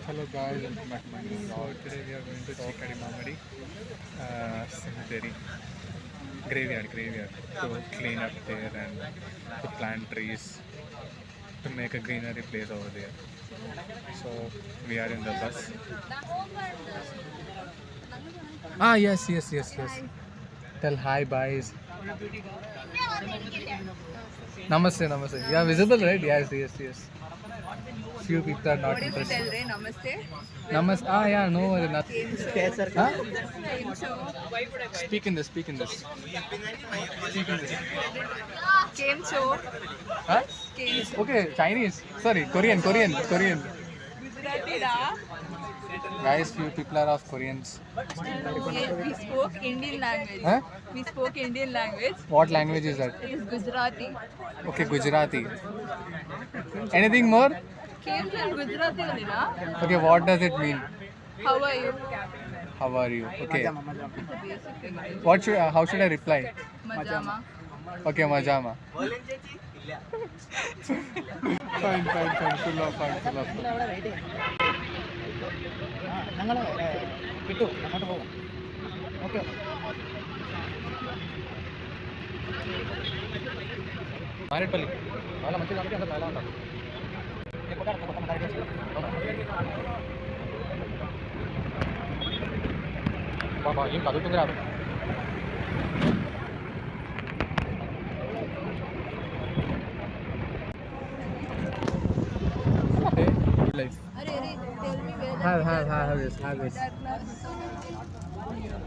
Hello guys, welcome back to my new vlog. Today we are going to Chikadi Mamadi cemetery, graveyard to clean up there and to plant trees to make a greenery place over there. So we are in the bus. Yes. Tell hi, bye. Namaste. You are visible, right? Yes. Few people are not interested. Tell Ray Namaste. Namaste. Yeah, no worry. Nothing. Huh? Game show. Speak in this. Speak in this. Game show. Huh? Game show. Okay, Chinese. Sorry, Korean. Gujarati da. Guys, few people are of Koreans. We spoke Indian language. Huh? We spoke Indian language. What language is that? It is Gujarati. Okay, Gujarati. Anything more? Came from Gujarati only, na? Okay, what does it mean? How are you? How are you? Okay. Basic English. How should I reply? Majama. Okay, Majama. Fine. Full of fun. ഞങ്ങൾ വിട്ടു അങ്ങോട്ട് പോകാം okay Marredpally చాలా మంచిగా కాబట్టి అంత చాలా ఉంటారు బాబా ఏం కదులుతుంది రాదు life Tell me where have this. that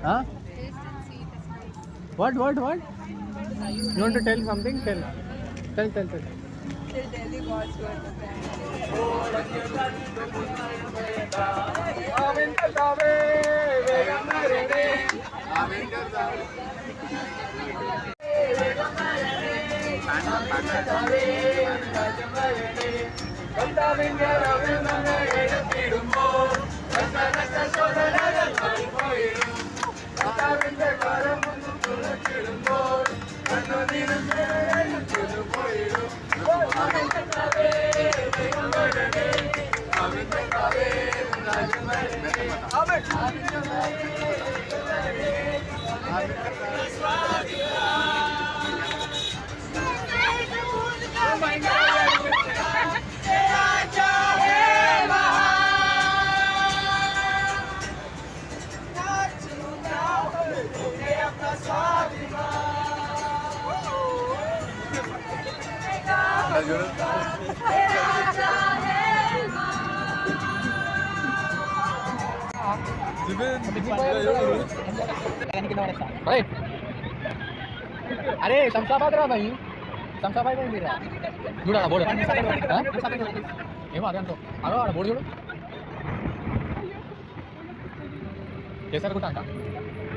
Huh? taste and see it is nice. What? You want to tell something? Tell. Till Delhi was good. Right. अरे शमशाबाद रा भाई शमशाबाद नहीं रहा చూడా బోర్డు ఏమో అదే అంటో అదో ఆడ బోర్డు చూడు కేసర్ గుట్ట అంట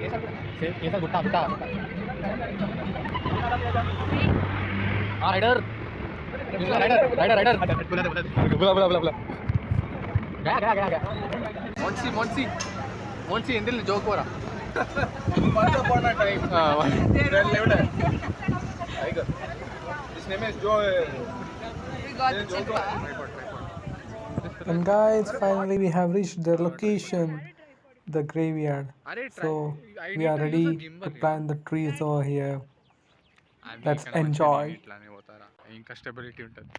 కేసర్ గుట్ట రైడర్ बुला गया मोन्सी इंदिल जोक हो रहा once upon a time there lived a tiger. His name is Joe. We got the chippa. And guys, finally we have reached the location, the graveyard. So we are ready to plant the trees over here. Let's enjoy. ఇంకా stability ఉంటుంది